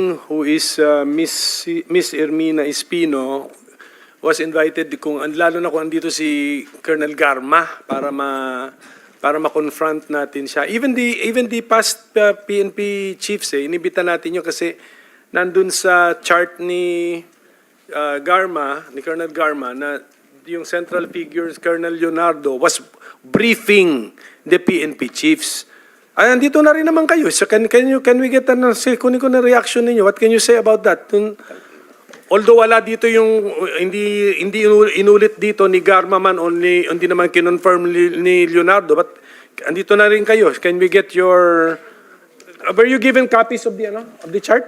who is Miss Ermina Espino was invited lalo na kung andito si Colonel Garma para ma-confront natin siya. Even the past PNP chiefs inibita natin yun kasi nandun sa chart ni Colonel Garma na yung central figures Colonel Leonardo was briefing the PNP chiefs. Ay, andito na rin naman kayo. So can we get kunin ko na reaction ninyo? What can you say about that? Although wala dito yung hindi inulit dito ni Garma man o hindi naman kinonfirm ni Leonardo, but andito na rin kayo. Can we get your were you given copies of the chart?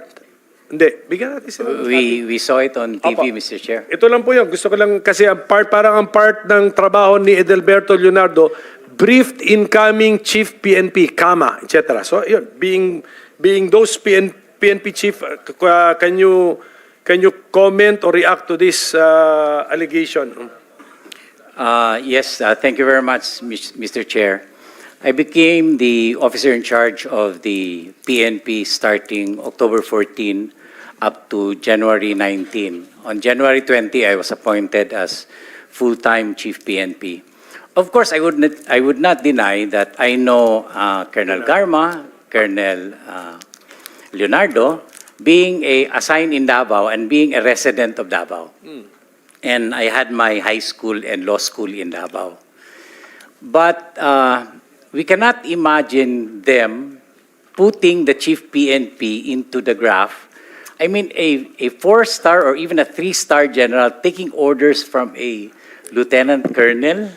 Hindi. Bigyan natin sila. We saw it on TV, Opo. Mr. Chair. Ito lang po yun. Gusto ko lang kasi parang ang part ng trabaho ni Edelberto Leonardo, briefed incoming chief PNP, etc. So, yun, being those PNP chief, can you comment or react to this allegation? Yes, thank you very much, Mr. Chair. I became the officer in charge of the PNP starting October 14 up to January 19. On January 20, I was appointed as full-time chief PNP. Of course, I would not deny that I know Colonel Garma, Colonel Leonardo, being assigned in Davao and being a resident of Davao. And I had my high school and law school in Davao. But we cannot imagine them putting the chief PNP into the graph. I mean, a 4-star or even a 3-star general taking orders from a lieutenant colonel.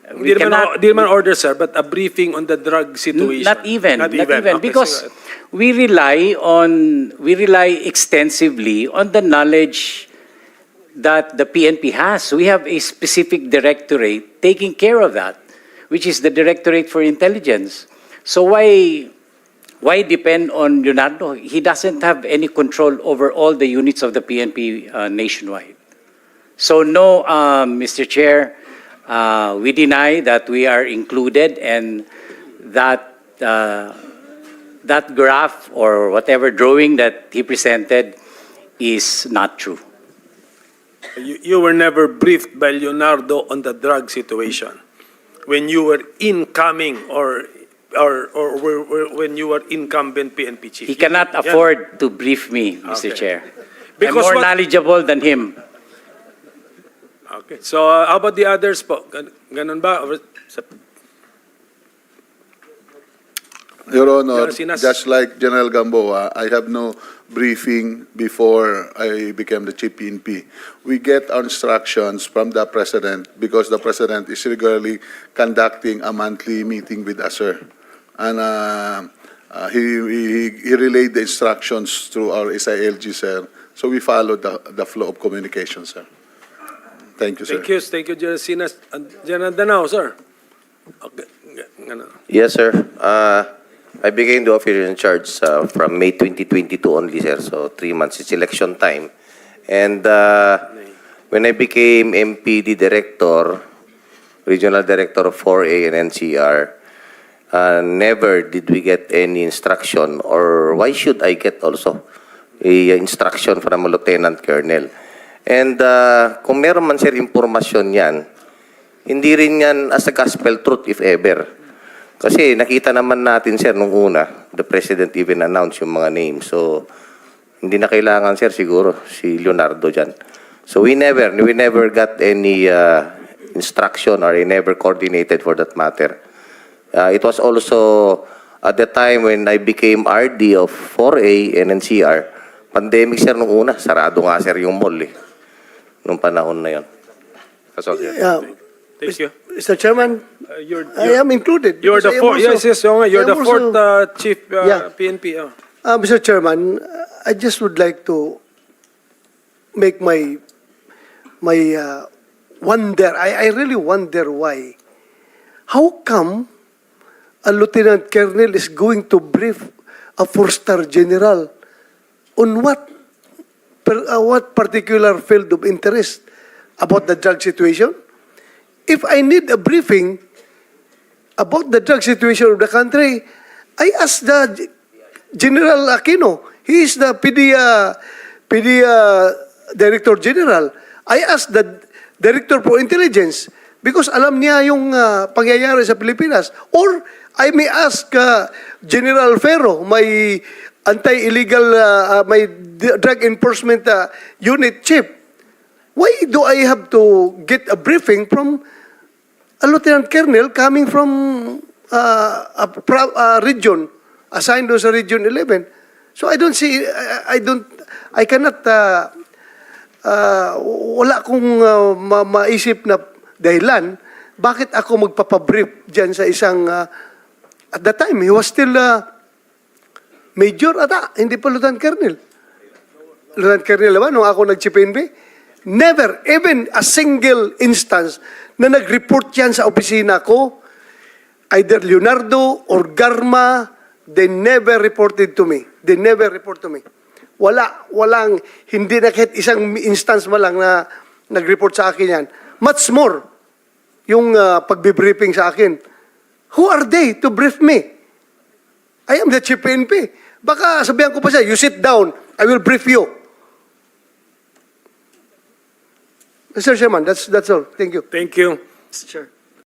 Di naman order, sir, but a briefing on the drug situation. Not even, Okay, because we rely extensively on the knowledge that the PNP has. We have a specific directorate taking care of that, which is the Directorate for Intelligence. So why depend on Leonardo? He doesn't have any control over all the units of the PNP nationwide. So no, Mr. Chair, we deny that we are included and that that graph or whatever drawing that he presented is not true. You were never briefed by Leonardo on the drug situation when you were incoming or when you were incumbent PNP chief. He cannot afford to brief me, Mr. Okay. Chair. Because I'm more knowledgeable than him. Okay. So how about the others po? Ganun ba? Your Honor, Sinas. just like General Gamboa, I have no briefing before I became the chief PNP. We get our instructions from the President because the President is regularly conducting a monthly meeting with us, sir. And he relayed the instructions through our SILG, sir. So we follow the flow of communication, sir. Thank you, sir. Thank you, General Sinas. General Danao, sir. Okay. Yes, sir. I became the officer in charge from May 2022 only, sir. So 3 months. It's election time. And when I became MPD director, regional director of 4A and NCR, never did we get any instruction, or why should I get also a instruction from a lieutenant colonel? And kung meron man, sir, impormasyon yan, hindi rin yan as a gospel truth if ever. Kasi nakita naman natin, sir, nung una, the President even announced yung mga names. So, hindi na kailangan, sir, siguro, si Leonardo dyan. So, we never got any instruction or I never coordinated for that matter. It was also at the time when I became RD of 4A and NCR, pandemic, sir, nung una, sarado nga, sir, yung mall, nung panahon na yun. That's all, sir. Thank you. Mr. Chairman, I am included. You're the fourth. Yes, you're the fourth chief Yeah. PNP. Mr. Chairman, I just would like to make my wonder. I really wonder why. How come a lieutenant colonel is going to brief a 4-star general on what particular field of interest about the drug situation? If I need a briefing about the drug situation of the country, I ask the General Aquino. He is the PDEA Director General. I asked the Director for Intelligence because alam niya yung pangyayari sa Pilipinas. Or I may ask General Ferro, my anti-illegal, my drug enforcement unit chief. Why do I have to get a briefing from a lieutenant colonel coming from a region assigned to sa Region 11? So I don't see, I cannot, wala akong maisip na dahilan bakit ako magpapabrief dyan sa isang, at that time, he was still major ata, hindi pa lieutenant colonel. Lieutenant colonel naman, nung ako nag-chief PNP, never, even a single instance na nag-report yan sa opisina ko, either Leonardo or Garma, they never reported to me. They never report to me. Walang, hindi na kahit isang instance man lang na nag-report sa akin yan. Much more, yung pagbibriefing sa akin. Who are they to brief me? I am the chief PNP. Baka sabihan ko pa siya, you sit down, I will brief you. Mr. Chairman, that's all. Thank you. Thank you. Mr. Chair.